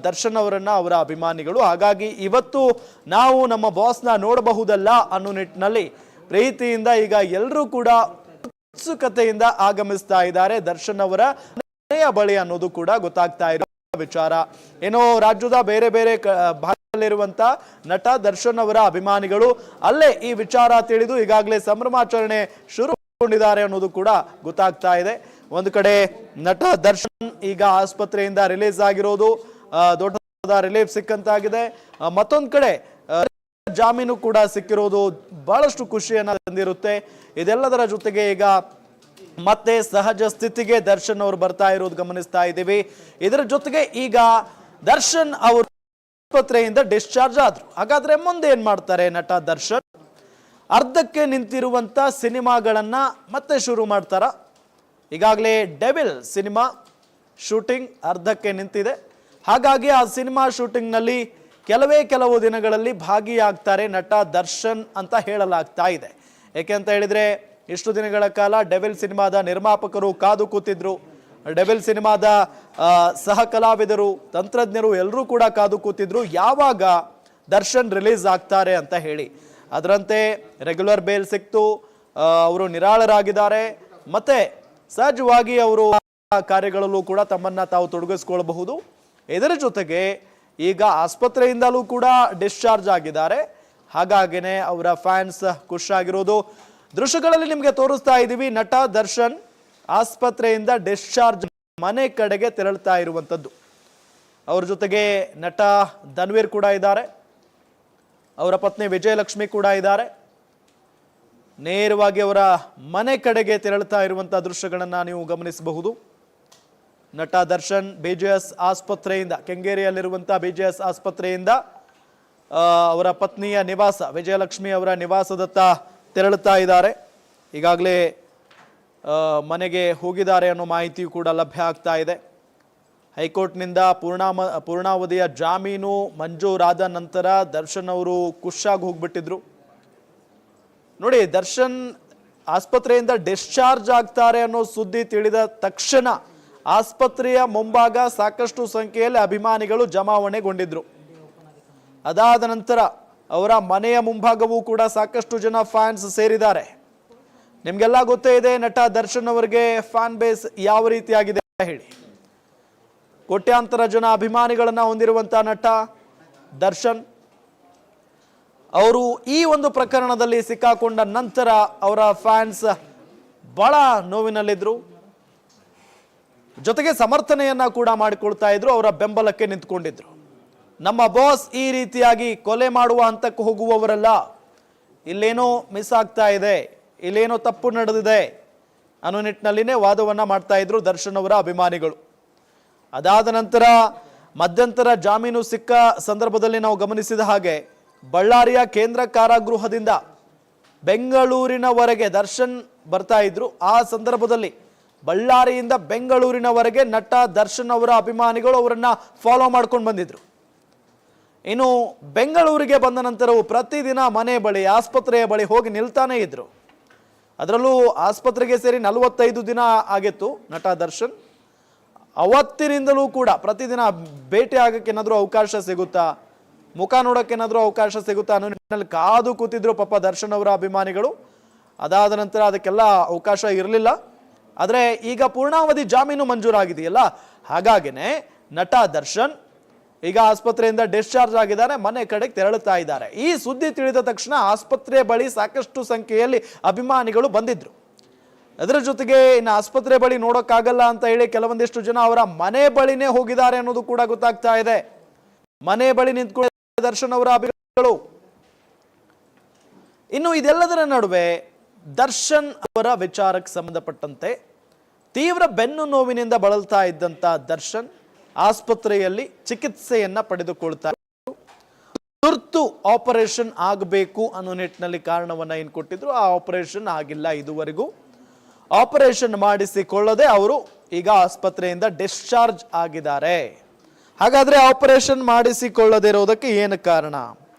ದರ್ಶನ್ ಅವರನ್ನ ಅವರ ಅಭಿಮಾನಿಗಳು. ಹಾಗಾಗಿ ಇವತ್ತು ನಾವು ನಮ್ಮ ಬಾಸ್ನ ನೋಡಬಹುದಲ್ಲ ಅನ್ನೋ ನಿಟ್ಟಿನಲ್ಲಿ ಪ್ರೀತಿಯಿಂದ ಈಗ ಎಲ್ಲರೂ ಕೂಡ ಉತ್ಸುಕತೆಯಿಂದ ಆಗಮಿಸ್ತಾ ಇದ್ದಾರೆ ದರ್ಶನ್ ಅವರ ಮನೆಯ ಬಳಿ ಅನ್ನೋದು ಕೂಡ ಗೊತ್ತಾಗ್ತಾ ಇರೋ ವಿಚಾರ. ಏನೋ ರಾಜ್ಯದ ಬೇರೆ ಬೇರೆ ಭಾಗದಲ್ಲಿರುವಂತ ನಟ ದರ್ಶನ್ ಅವರ ಅಭಿಮಾನಿಗಳು ಅಲ್ಲೇ ಈ ವಿಚಾರ ತಿಳಿದು ಈಗಾಗಲೇ ಸಂಭ್ರಮಾಚರಣೆ ಶುರುಗೊಂಡಿದ್ದಾರೆ ಅನ್ನೋದು ಕೂಡ ಗೊತ್ತಾಗ್ತಾ ಇದೆ. ಒಂದು ಕಡೆ ನಟ ದರ್ಶನ್ ಈಗ ಆಸ್ಪತ್ರೆಯಿಂದ ರಿಲೀಸ್ ಆಗಿರೋದು ದೊಡ್ಡ ರಿಲೀಫ್ ಸಿಕ್ಕಂತಾಗಿದೆ. ಮತ್ತೊಂದು ಕಡೆ ಜಾಮೀನು ಕೂಡ ಸಿಕ್ಕಿರೋದು ಬಹಳಷ್ಟು ಖುಷಿಯನ್ನ ತಂದಿರುತ್ತೆ. ಇದೆಲ್ಲದರ ಜೊತೆಗೆ ಈಗ ಮತ್ತೆ ಸಹಜ ಸ್ಥಿತಿಗೆ ದರ್ಶನ್ ಅವರು ಬರ್ತಾ ಇರೋದು ಗಮನಿಸ್ತಾ ಇದ್ದೀವಿ. ಇದರ ಜೊತೆಗೆ ಈಗ ದರ್ಶನ್ ಅವರು ಆಸ್ಪತ್ರೆಯಿಂದ ಡಿಸ್ಚಾರ್ಜ್ ಆದ್ರು. ಹಾಗಾದ್ರೆ ಮುಂದೆ ಏನ್ ಮಾಡ್ತಾರೆ ನಟ ದರ್ಶನ್? ಅರ್ಧಕ್ಕೆ ನಿಂತಿರುವಂತ ಸಿನಿಮಾಗಳನ್ನ ಮತ್ತೆ ಶುರು ಮಾಡ್ತಾರ? ಈಗಾಗಲೇ ಡೆವಿಲ್ ಸಿನಿಮಾ ಶೂಟಿಂಗ್ ಅರ್ಧಕ್ಕೆ ನಿಂತಿದೆ. ಹಾಗಾಗಿ ಆ ಸಿನಿಮಾ ಶೂಟಿಂಗ್ ನಲ್ಲಿ ಕೆಲವು ದಿನಗಳಲ್ಲಿ ಭಾಗಿಯಾಗ್ತಾರೆ ನಟ ದರ್ಶನ್ ಅಂತ ಹೇಳಲಾಗ್ತಾ ಇದೆ. ಯಾಕೆ ಅಂತ ಹೇಳಿದ್ರೆ ಇಷ್ಟು ದಿನಗಳ ಕಾಲ ಡೆವಿಲ್ ಸಿನಿಮಾದ ನಿರ್ಮಾಪಕರು ಕಾದು ಕೂತಿದ್ರು. ಡೆವಿಲ್ ಸಿನಿಮಾದ ಸಹ ಕಲಾವಿದರು, ತಂತ್ರಜ್ಞರು ಎಲ್ಲರೂ ಕೂಡ ಕಾದು ಕೂತಿದ್ರು ಯಾವಾಗ ದರ್ಶನ್ ರಿಲೀಸ್ ಆಗ್ತಾರೆ ಅಂತ ಹೇಳಿ. ಅದರಂತೆ ರೆಗ್ಯುಲರ್ ಬೇಲ್ ಸಿಕ್ತು, ಅವರು ನಿರಾಳರಾಗಿದ್ದಾರೆ. ಮತ್ತೆ ಸಹಜವಾಗಿ ಅವರು ಕಾರ್ಯಗಳಲ್ಲೂ ಕೂಡ ತಮ್ಮನ್ನ ತಾವು ತೊಡಗಿಸ್ಕೊಳ್ಬಹುದು. ಇದರ ಜೊತೆಗೆ ಈಗ ಆಸ್ಪತ್ರೆಯಿಂದಲೂ ಕೂಡ ಡಿಸ್ಚಾರ್ಜ್ ಆಗಿದ್ದಾರೆ. ಹಾಗಾಗಿನೇ ಅವರ ಫ್ಯಾನ್ಸ್ ಖುಷಿಯಾಗಿರೋದು. ದೃಶ್ಯಗಳಲ್ಲಿ ನಿಮಗೆ ತೋರಿಸ್ತಾ ಇದ್ದೀವಿ ನಟ ದರ್ಶನ್ ಆಸ್ಪತ್ರೆಯಿಂದ ಡಿಸ್ಚಾರ್ಜ್ ಮನೆ ಕಡೆಗೆ ತೆರಳುತ್ತಾ ಇರುವಂತದ್ದು. ಅವ್ರ ಜೊತೆಗೆ ನಟ ಧನ್ವೀರ್ ಕೂಡ ಇದ್ದಾರೆ, ಅವರ ಪತ್ನಿ ವಿಜಯಲಕ್ಷ್ಮಿ ಕೂಡ ಇದ್ದಾರೆ. ನೇರವಾಗಿ ಅವರ ಮನೆ ಕಡೆಗೆ ತೆರಳುತ್ತಾ ಇರುವಂತಹ ದೃಶ್ಯಗಳನ್ನ ನೀವು ಗಮನಿಸಬಹುದು. ನಟ ದರ್ಶನ್ ಬಿಜೆಎಸ್ ಆಸ್ಪತ್ರೆಯಿಂದ, ಕೆಂಗೇರಿಯಲ್ಲಿರುವಂತಹ ಬಿಜೆಎಸ್ ಆಸ್ಪತ್ರೆಯಿಂದ ಅವರ ಪತ್ನಿಯ ನಿವಾಸ ವಿಜಯಲಕ್ಷ್ಮಿ ಅವರ ನಿವಾಸದತ್ತ ತೆರಳುತ್ತಾ ಇದ್ದಾರೆ. ಈಗಾಗಲೇ ಮನೆಗೆ ಹೋಗಿದ್ದಾರೆ ಅನ್ನೋ ಮಾಹಿತಿಯು ಕೂಡ ಲಭ್ಯ ಆಗ್ತಾ ಇದೆ. ಹೈಕೋರ್ಟ್ನಿಂದ ಪೂರ್ಣಾವಧಿಯ ಜಾಮೀನು ಮಂಜೂರಾದ ನಂತರ ದರ್ಶನ್ ಅವರು ಖುಷಿಯಾಗಿ ಹೋಗ್ಬಿಟ್ಟಿದ್ರು. ನೋಡಿ, ದರ್ಶನ್ ಆಸ್ಪತ್ರೆಯಿಂದ ಡಿಸ್ಚಾರ್ಜ್ ಆಗ್ತಾರೆ ಅನ್ನೋ ಸುದ್ದಿ ತಿಳಿದ ತಕ್ಷಣ ಆಸ್ಪತ್ರೆಯ ಮುಂಭಾಗ ಸಾಕಷ್ಟು ಸಂಖ್ಯೆಯಲ್ಲಿ ಅಭಿಮಾನಿಗಳು ಜಮಾವಣೆಗೊಂಡಿದ್ರು. ಅದಾದ ನಂತರ ಅವರ ಮನೆಯ ಮುಂಭಾಗವೂ ಕೂಡ ಸಾಕಷ್ಟು ಜನ ಫ್ಯಾನ್ಸ್ ಸೇರಿದ್ದಾರೆ. ನಿಮ್ಗೆಲ್ಲ ಗೊತ್ತೇ ಇದೆ ನಟ ದರ್ಶನ್ ಅವರಿಗೆ ಫ್ಯಾನ್ ಬೇಸ್ ಯಾವ ರೀತಿಯಾಗಿದೆ ಹೇಳಿ. ಕೋಟ್ಯಾಂತರ ಜನ ಅಭಿಮಾನಿಗಳನ್ನ ಹೊಂದಿರುವಂತಹ ನಟ ದರ್ಶನ್ ಅವರು ಈ ಒಂದು ಪ್ರಕರಣದಲ್ಲಿ ಸಿಕ್ಕಾಕೊಂಡ ನಂತರ ಅವರ ಫ್ಯಾನ್ಸ್ ಬಹಳ ನೋವಿನಲ್ಲಿದ್ರು. ಜೊತೆಗೆ ಸಮರ್ಥನೆಯನ್ನ ಕೂಡ ಮಾಡಿಕೊಳ್ತಾ ಇದ್ರು, ಅವರ ಬೆಂಬಲಕ್ಕೆ ನಿಂತ್ಕೊಂಡಿದ್ರು. ನಮ್ಮ ಬಾಸ್ ಈ ರೀತಿಯಾಗಿ ಕೊಲೆ ಮಾಡುವ ಹಂತಕ್ಕೆ ಹೋಗುವವರಲ್ಲ, ಇಲ್ಲೇನೋ ಮಿಸ್ ಆಗ್ತಾ ಇದೆ, ಇಲ್ಲೇನೋ ತಪ್ಪು ನಡೆದಿದೆ ಅನ್ನೋ ನಿಟ್ಟಿನಲ್ಲಿನೇ ವಾದವನ್ನ ಮಾಡ್ತಾ ಇದ್ರು ದರ್ಶನ್ ಅವರ ಅಭಿಮಾನಿಗಳು. ಅದಾದ ನಂತರ ಮಧ್ಯಂತರ ಜಾಮೀನು ಸಿಕ್ಕ ಸಂದರ್ಭದಲ್ಲಿ ನಾವು ಗಮನಿಸಿದ ಹಾಗೆ ಬಳ್ಳಾರಿಯ ಕೇಂದ್ರ ಕಾರಾಗೃಹದಿಂದ ಬೆಂಗಳೂರಿನವರೆಗೆ ದರ್ಶನ್ ಬರ್ತಾ ಇದ್ರು. ಆ ಸಂದರ್ಭದಲ್ಲಿ ಬಳ್ಳಾರಿಯಿಂದ ಬೆಂಗಳೂರಿನವರೆಗೆ ನಟ ದರ್ಶನ್ ಅವರ ಅಭಿಮಾನಿಗಳು ಅವರನ್ನ ಫಾಲೋ ಮಾಡ್ಕೊಂಡು ಬಂದಿದ್ರು. ಇನ್ನು ಬೆಂಗಳೂರಿಗೆ ಬಂದ ನಂತರವೂ ಪ್ರತಿದಿನ ಮನೆ ಬಳಿ, ಆಸ್ಪತ್ರೆಯ ಬಳಿ ಹೋಗಿ ನಿಲ್ತಾನೆ ಇದ್ರು. ಅದರಲ್ಲೂ ಆಸ್ಪತ್ರೆಗೆ ಸೇರಿ 45 ದಿನ ಆಗಿತ್ತು ನಟ ದರ್ಶನ್. ಅವತ್ತಿನಿಂದಲೂ ಕೂಡ ಪ್ರತಿದಿನ ಭೇಟಿ ಆಗಕ್ಕೆ ಏನಾದರೂ ಅವಕಾಶ ಸಿಗುತ್ತಾ, ಮುಖ ನೋಡಕ್ಕೆ ಏನಾದರೂ ಅವಕಾಶ ಸಿಗುತ್ತಾ ಅನ್ನೋ ನಿಟ್ಟಿನಲ್ಲಿ ಕಾದು ಕೂತಿದ್ರು ಪಾಪ ದರ್ಶನ್ ಅವರ ಅಭಿಮಾನಿಗಳು. ಅದಾದ ನಂತರ ಅದಕ್ಕೆಲ್ಲ ಅವಕಾಶ ಇರಲಿಲ್ಲ. ಆದರೆ ಈಗ ಪೂರ್ಣಾವಧಿ ಜಾಮೀನು ಮಂಜೂರಾಗಿದೆಯಲ್ಲ, ಹಾಗಾಗಿನೇ ನಟ ದರ್ಶನ್ ಈಗ ಆಸ್ಪತ್ರೆಯಿಂದ ಡಿಸ್ಚಾರ್ಜ್ ಆಗಿದ್ದಾರೆ, ಮನೆ ಕಡೆಗೆ ತೆರಳುತ್ತಾ ಇದ್ದಾರೆ. ಈ ಸುದ್ದಿ ತಿಳಿದ ತಕ್ಷಣ ಆಸ್ಪತ್ರೆ ಬಳಿ ಸಾಕಷ್ಟು ಸಂಖ್ಯೆಯಲ್ಲಿ ಅಭಿಮಾನಿಗಳು ಬಂದಿದ್ರು. ಅದರ ಜೊತೆಗೆ ಇನ್ನು ಆಸ್ಪತ್ರೆ ಬಳಿ ನೋಡೋಕ್ಕಾಗಲ್ಲ ಅಂತ ಹೇಳಿ ಕೆಲವೊಂದಿಷ್ಟು ಜನ ಅವರ ಮನೆ ಬಳಿನೇ ಹೋಗಿದ್ದಾರೆ ಅನ್ನೋದು ಕೂಡ ಗೊತ್ತಾಗ್ತಾ ಇದೆ. ಮನೆ ಬಳಿ ನಿಂತ್ಕೊಂಡು ದರ್ಶನ್ ಅವರ ಅಭಿಮಾನಿಗಳು. ಇನ್ನು ಇದೆಲ್ಲದರ ನಡುವೆ ದರ್ಶನ್ ಅವರ ವಿಚಾರಕ್ಕೆ ಸಂಬಂಧಪಟ್ಟಂತೆ ತೀವ್ರ ಬೆನ್ನು ನೋವಿನಿಂದ ಬಳಲ್ತಾ ಇದ್ದಂತ ದರ್ಶನ್ ಆಸ್ಪತ್ರೆಯಲ್ಲಿ ಚಿಕಿತ್ಸೆಯನ್ನ ಪಡೆದುಕೊಳ್ತಾರೆ. ತುರ್ತು ಆಪರೇಷನ್ ಆಗಬೇಕು ಅನ್ನೋ ನಿಟ್ಟಿನಲ್ಲಿ ಕಾರಣವನ್ನ ಏನು ಕೊಟ್ಟಿದ್ರು, ಆ ಆಪರೇಷನ್ ಆಗಿಲ್ಲ ಇದುವರೆಗೂ. ಆಪರೇಷನ್ ಮಾಡಿಸಿಕೊಳ್ಳದೆ ಅವರು ಈಗ ಆಸ್ಪತ್ರೆಯಿಂದ ಡಿಸ್ಚಾರ್ಜ್ ಆಗಿದ್ದಾರೆ. ಹಾಗಾದ್ರೆ ಆಪರೇಷನ್ ಮಾಡಿಸಿಕೊಳ್ಳದೆ ಇರೋದಕ್ಕೆ ಏನು ಕಾರಣ?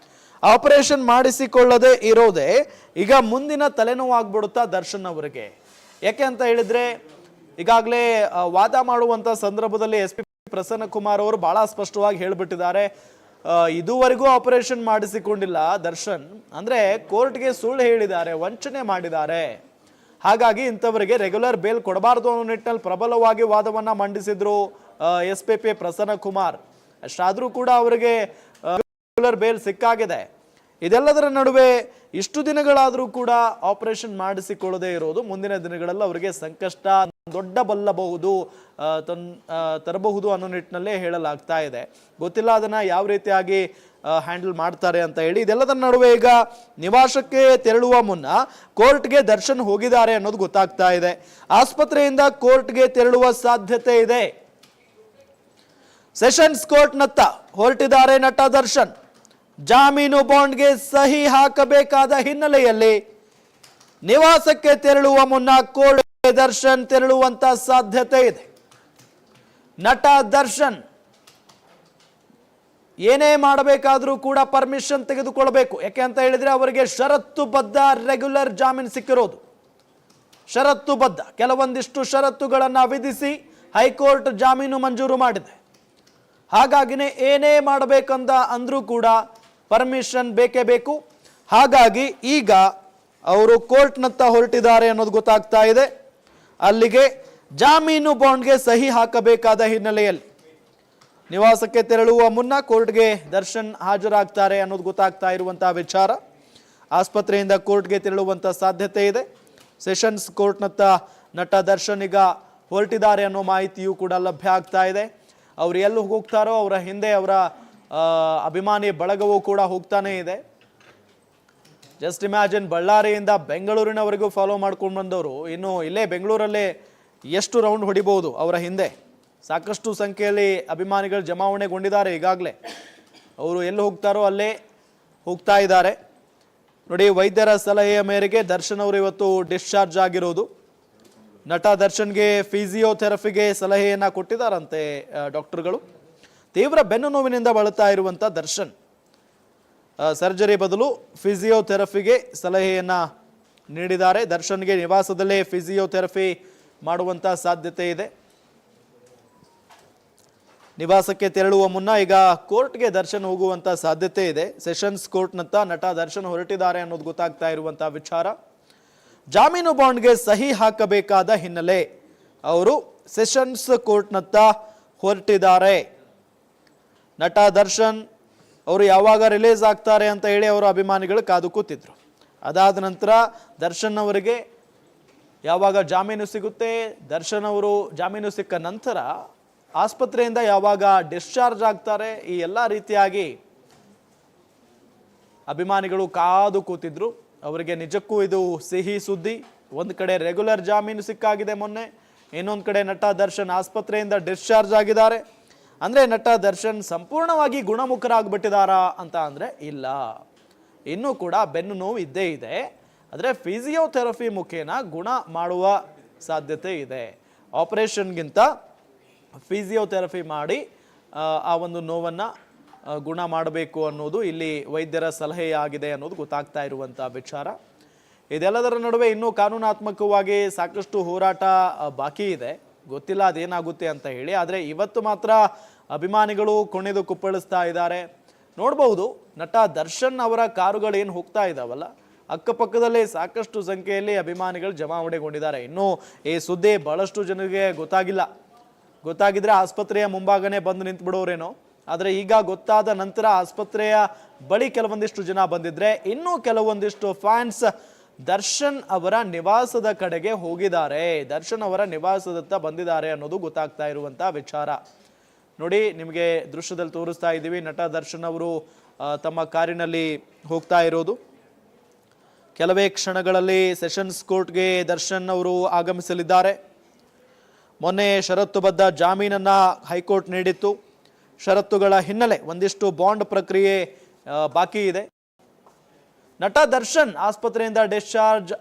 ಆಪರೇಷನ್ ಮಾಡಿಸಿಕೊಳ್ಳದೆ ಇರೋದೇ ಈಗ ಮುಂದಿನ ತಲೆನೋವಾಗ್ಬಿಡುತ್ತಾ ದರ್ಶನ್ ಅವರಿಗೆ. ಯಾಕೆ ಅಂತ ಹೇಳಿದ್ರೆ ಈಗಾಗಲೇ ವಾದ ಮಾಡುವಂತ ಸಂದರ್ಭದಲ್ಲಿ SP ಪ್ರಸನ್ನ ಕುಮಾರ್ ಅವರು ಬಹಳ ಸ್ಪಷ್ಟವಾಗಿ ಹೇಳ್ಬಿಟ್ಟಿದ್ದಾರೆ, ಇದುವರೆಗೂ ಆಪರೇಷನ್ ಮಾಡಿಸಿಕೊಂಡಿಲ್ಲ ದರ್ಶನ್, ಅಂದ್ರೆ ಕೋರ್ಟ್ಗೆ ಸುಳ್ಳು ಹೇಳಿದ್ದಾರೆ, ವಂಚನೆ ಮಾಡಿದ್ದಾರೆ, ಹಾಗಾಗಿ ಇಂಥವರಿಗೆ ರೆಗ್ಯುಲರ್ ಬೇಲ್ ಕೊಡಬಾರದು ಅನ್ನೋ ನಿಟ್ಟಿನಲ್ಲಿ ಪ್ರಬಲವಾಗಿ ವಾದವನ್ನ ಮಂಡಿಸಿದ್ರು SPP ಪ್ರಸನ್ನ ಕುಮಾರ್. ಅಷ್ಟಾದ್ರೂ ಕೂಡ ಅವರಿಗೆ ರೆಗ್ಯುಲರ್ ಬೇಲ್ ಸಿಕ್ಕಾಗಿದೆ. ಇದೆಲ್ಲದರ ನಡುವೆ ಇಷ್ಟು ದಿನಗಳಾದರೂ ಕೂಡ ಆಪರೇಷನ್ ಮಾಡಿಸಿಕೊಳ್ಳದೆ ಇರೋದು ಮುಂದಿನ ದಿನಗಳಲ್ಲಿ ಅವರಿಗೆ ಸಂಕಷ್ಟ ದೊಡ್ಡ ಬಲ್ಲಬಹುದು ತರಬಹುದು ಅನ್ನೋ ನಿಟ್ಟಿನಲ್ಲೇ ಹೇಳಲಾಗ್ತಾ ಇದೆ. ಗೊತ್ತಿಲ್ಲ ಅದನ್ನ ಯಾವ ರೀತಿಯಾಗಿ ಹ್ಯಾಂಡಲ್ ಮಾಡ್ತಾರೆ ಅಂತ ಹೇಳಿ. ಇದೆಲ್ಲದರ ನಡುವೆ ಈಗ ನಿವಾಸಕ್ಕೆ ತೆರಳುವ ಮುನ್ನ ಕೋರ್ಟ್ಗೆ ದರ್ಶನ್ ಹೋಗಿದ್ದಾರೆ ಅನ್ನೋದು ಗೊತ್ತಾಗ್ತಾ ಇದೆ. ಆಸ್ಪತ್ರೆಯಿಂದ ಕೋರ್ಟ್ಗೆ ತೆರಳುವ ಸಾಧ್ಯತೆ ಇದೆ. ಸೆಷನ್ಸ್ ಕೋರ್ಟ್ನತ್ತ ಹೊರಟಿದ್ದಾರೆ ನಟ ದರ್ಶನ್. ಜಾಮೀನು ಬಾಂಡ್ಗೆ ಸಹಿ ಹಾಕಬೇಕಾದ ಹಿನ್ನೆಲೆಯಲ್ಲಿ ನಿವಾಸಕ್ಕೆ ತೆರಳುವ ಮುನ್ನ ಕೋರ್ಟ್ಗೆ ದರ್ಶನ್ ತೆರಳುವಂತ ಸಾಧ್ಯತೆ ಇದೆ. ನಟ ದರ್ಶನ್ ಏನೇ ಮಾಡಬೇಕಾದ್ರೂ ಕೂಡ ಪರ್ಮಿಷನ್ ತೆಗೆದುಕೊಳ್ಬೇಕು. ಯಾಕೆ ಅಂತ ಹೇಳಿದ್ರೆ ಅವರಿಗೆ ಷರತ್ತುಬದ್ಧ ರೆಗ್ಯುಲರ್ ಜಾಮೀನು ಸಿಕ್ಕಿರೋದು. ಷರತ್ತುಬದ್ಧ ಕೆಲವೊಂದಿಷ್ಟು ಷರತ್ತುಗಳನ್ನ ವಿಧಿಸಿ ಹೈಕೋರ್ಟ್ ಜಾಮೀನು ಮಂಜೂರು ಮಾಡಿದೆ. ಹಾಗಾಗಿನೇ ಏನೇ ಮಾಡಬೇಕಂತ ಅಂದ್ರೂ ಕೂಡ ಪರ್ಮಿಷನ್ ಬೇಕೇ ಬೇಕು. ಹಾಗಾಗಿ ಈಗ ಅವರು ಕೋರ್ಟ್ನತ್ತ ಹೊರಟಿದ್ದಾರೆ ಅನ್ನೋದು ಗೊತ್ತಾಗ್ತಾ ಇದೆ. ಅಲ್ಲಿಗೆ ಜಾಮೀನು ಬಾಂಡ್ಗೆ ಸಹಿ ಹಾಕಬೇಕಾದ ಹಿನ್ನೆಲೆಯಲ್ಲಿ ನಿವಾಸಕ್ಕೆ ತೆರಳುವ ಮುನ್ನ ಕೋರ್ಟ್ಗೆ ದರ್ಶನ್ ಹಾಜರಾಗ್ತಾರೆ ಅನ್ನೋದು ಗೊತ್ತಾಗ್ತಾ ಇರುವಂತಹ ವಿಚಾರ. ಆಸ್ಪತ್ರೆಯಿಂದ ಕೋರ್ಟ್ಗೆ ತೆರಳುವಂತ ಸಾಧ್ಯತೆ ಇದೆ. ಸೆಷನ್ಸ್ ಕೋರ್ಟ್ನತ್ತ ನಟ ದರ್ಶನ್ ಈಗ ಹೊರಟಿದ್ದಾರೆ ಅನ್ನೋ ಮಾಹಿತಿಯೂ ಕೂಡ ಲಭ್ಯ ಆಗ್ತಾ ಇದೆ. ಅವ್ರು ಎಲ್ಲಿ ಹೋಗ್ತಾರೋ ಅವರ ಹಿಂದೆ ಅವರ ಅಭಿಮಾನಿ ಬಳಗವೂ ಕೂಡ ಹೋಗ್ತಾನೆ ಇದೆ. ಜಸ್ಟ್ ಇಮ್ಯಾಜಿನ್, ಬಳ್ಳಾರಿಯಿಂದ ಬೆಂಗಳೂರಿನವರೆಗೂ ಫಾಲೋ ಮಾಡ್ಕೊಂಡು ಬಂದವರು ಇನ್ನು ಇಲ್ಲೇ ಬೆಂಗಳೂರಲ್ಲೇ ಎಷ್ಟು ರೌಂಡ್ ಹೊಡಿಬಹುದು. ಅವರ ಹಿಂದೆ ಸಾಕಷ್ಟು ಸಂಖ್ಯೆಯಲ್ಲಿ ಅಭಿಮಾನಿಗಳು ಜಮಾವಣೆಗೊಂಡಿದ್ದಾರೆ. ಈಗಾಗಲೇ ಅವರು ಎಲ್ಲಿ ಹೋಗ್ತಾರೋ ಅಲ್ಲೇ ಹೋಗ್ತಾ ಇದ್ದಾರೆ. ನೋಡಿ, ವೈದ್ಯರ ಸಲಹೆಯ ಮೇರೆಗೆ ದರ್ಶನ್ ಅವರು ಇವತ್ತು ಡಿಸ್ಚಾರ್ಜ್ ಆಗಿರೋದು. ನಟ ದರ್ಶನ್ಗೆ ಫಿಸಿಯೋಥೆರಪಿಗೆ ಸಲಹೆಯನ್ನ ಕೊಟ್ಟಿದ್ದಾರಂತೆ ಡಾಕ್ಟರ್ಗಳು. ತೀವ್ರ ಬೆನ್ನು ನೋವಿನಿಂದ ಬಳಲ್ತಾ ಇರುವಂತ ದರ್ಶನ್ ಸರ್ಜರಿ ಬದಲು ಫಿಸಿಯೋಥೆರಪಿಗೆ ಸಲಹೆಯನ್ನ ನೀಡಿದ್ದಾರೆ. ದರ್ಶನ್ಗೆ ನಿವಾಸದಲ್ಲೇ ಫಿಸಿಯೋಥೆರಪಿ ಮಾಡುವಂತ ಸಾಧ್ಯತೆ ಇದೆ. ನಿವಾಸಕ್ಕೆ ತೆರಳುವ ಮುನ್ನ ಈಗ ಕೋರ್ಟ್ಗೆ ದರ್ಶನ್ ಹೋಗುವಂತ ಸಾಧ್ಯತೆ ಇದೆ. ಸೆಷನ್ಸ್ ಕೋರ್ಟ್ನತ್ತ ನಟ ದರ್ಶನ್ ಹೊರಟಿದ್ದಾರೆ ಅನ್ನೋದು ಗೊತ್ತಾಗ್ತಾ ಇರುವಂತಹ ವಿಚಾರ. ಜಾಮೀನು ಬಾಂಡ್ಗೆ ಸಹಿ ಹಾಕಬೇಕಾದ ಹಿನ್ನೆಲೆ ಅವರು ಸೆಷನ್ಸ್ ಕೋರ್ಟ್ನತ್ತ ಹೊರಟಿದ್ದಾರೆ. ನಟ ದರ್ಶನ್ ಅವರು ಯಾವಾಗ ರಿಲೀಸ್ ಆಗ್ತಾರೆ ಅಂತ ಹೇಳಿ ಅವರ ಅಭಿಮಾನಿಗಳು ಕಾದು ಕೂತಿದ್ರು. ಅದಾದ ನಂತರ ದರ್ಶನ್ ಅವರಿಗೆ ಯಾವಾಗ ಜಾಮೀನು ಸಿಗುತ್ತೆ, ದರ್ಶನ್ ಅವರು ಜಾಮೀನು ಸಿಕ್ಕ ನಂತರ ಆಸ್ಪತ್ರೆಯಿಂದ ಯಾವಾಗ ಡಿಸ್ಚಾರ್ಜ್ ಆಗ್ತಾರೆ, ಈ ಎಲ್ಲ ರೀತಿಯಾಗಿ ಅಭಿಮಾನಿಗಳು ಕಾದು ಕೂತಿದ್ರು. ಅವರಿಗೆ ನಿಜಕ್ಕೂ ಇದು ಸಿಹಿ ಸುದ್ದಿ. ಒಂದು ಕಡೆ ರೆಗ್ಯುಲರ್ ಜಾಮೀನು ಸಿಕ್ಕಾಗಿದೆ ಮೊನ್ನೆ, ಇನ್ನೊಂದು ಕಡೆ ನಟ ದರ್ಶನ್ ಆಸ್ಪತ್ರೆಯಿಂದ ಡಿಸ್ಚಾರ್ಜ್ ಆಗಿದ್ದಾರೆ. ಅಂದರೆ ನಟ ದರ್ಶನ್ ಸಂಪೂರ್ಣವಾಗಿ ಗುಣಮುಖರಾಗ್ಬಿಟ್ಟಿದಾರಾ ಅಂತ ಅಂದರೆ ಇಲ್ಲ, ಇನ್ನೂ ಕೂಡ ಬೆನ್ನು ನೋವು ಇದ್ದೇ ಇದೆ. ಆದರೆ ಫಿಸಿಯೋಥೆರಪಿ ಮುಖೇನ ಗುಣ ಮಾಡುವ ಸಾಧ್ಯತೆ ಇದೆ. ಆಪರೇಷನ್ಗಿಂತ ಫಿಸಿಯೋಥೆರಪಿ ಮಾಡಿ ಆ ಒಂದು ನೋವನ್ನು ಗುಣ ಮಾಡಬೇಕು ಅನ್ನೋದು ಇಲ್ಲಿ ವೈದ್ಯರ ಸಲಹೆಯಾಗಿದೆ ಅನ್ನೋದು ಗೊತ್ತಾಗ್ತಾ ಇರುವಂಥ ವಿಚಾರ. ಇದೆಲ್ಲದರ ನಡುವೆ ಇನ್ನೂ ಕಾನೂನಾತ್ಮಕವಾಗಿ ಸಾಕಷ್ಟು ಹೋರಾಟ ಬಾಕಿ ಇದೆ. ಗೊತ್ತಿಲ್ಲ ಅದೇನಾಗುತ್ತೆ ಅಂತ ಹೇಳಿ. ಆದರೆ ಇವತ್ತು ಮಾತ್ರ ಅಭಿಮಾನಿಗಳು ಕುಣಿದು ಕುಪ್ಪಳಿಸ್ತಾ ಇದ್ದಾರೆ. ನೋಡ್ಬೋದು, ನಟ ದರ್ಶನ್ ಅವರ ಕಾರುಗಳೇನು ಹೋಗ್ತಾ ಇದ್ದಾವಲ್ಲ, ಅಕ್ಕಪಕ್ಕದಲ್ಲೇ ಸಾಕಷ್ಟು ಸಂಖ್ಯೆಯಲ್ಲಿ ಅಭಿಮಾನಿಗಳು ಜಮಾವಣೆಗೊಂಡಿದ್ದಾರೆ. ಇನ್ನೂ ಈ ಸುದ್ದಿ ಬಹಳಷ್ಟು ಜನರಿಗೆ ಗೊತ್ತಾಗಿದ್ರೆ ಆಸ್ಪತ್ರೆಯ ಮುಂಭಾಗನೇ ಬಂದು ನಿಂತು ಬಿಡೋರೇನೋ. ಆದರೆ ಈಗ ಗೊತ್ತಾದ ನಂತರ ಆಸ್ಪತ್ರೆಯ ಬಳಿ ಕೆಲವೊಂದಿಷ್ಟು ಜನ ಬಂದಿದ್ರೆ, ಇನ್ನೂ ಕೆಲವೊಂದಿಷ್ಟು ಫ್ಯಾನ್ಸ್ ದರ್ಶನ್ ಅವರ ನಿವಾಸದ ಕಡೆಗೆ ಹೋಗಿದ್ದಾರೆ, ದರ್ಶನ್ ಅವರ ನಿವಾಸದತ್ತ ಬಂದಿದ್ದಾರೆ ಅನ್ನೋದು ಗೊತ್ತಾಗ್ತಾ ಇರುವಂತಹ ವಿಚಾರ. ನೋಡಿ, ನಿಮಗೆ ದೃಶ್ಯದಲ್ಲಿ ತೋರಿಸ್ತಾ ಇದ್ದೀವಿ. ನಟ ದರ್ಶನ್ ಅವರು ತಮ್ಮ ಕಾರಿನಲ್ಲಿ ಹೋಗ್ತಾ ಇರೋದು. ಕೆಲವೇ ಕ್ಷಣಗಳಲ್ಲಿ ಸೆಷನ್ಸ್ ಕೋರ್ಟ್ಗೆ ದರ್ಶನ್ ಅವರು ಆಗಮಿಸಲಿದ್ದಾರೆ. ಮೊನ್ನೆ ಷರತ್ತುಬದ್ಧ ಜಾಮೀನನ್ನ ಹೈಕೋರ್ಟ್ ನೀಡಿತ್ತು. ಷರತ್ತುಗಳ ಹಿನ್ನೆಲೆ ಒಂದಿಷ್ಟು ಬಾಂಡ್ ಪ್ರಕ್ರಿಯೆ ಬಾಕಿ ಇದೆ. ನಟ ದರ್ಶನ್ ಆಸ್ಪತ್ರೆಯಿಂದ ಡಿಸ್ಚಾರ್ಜ್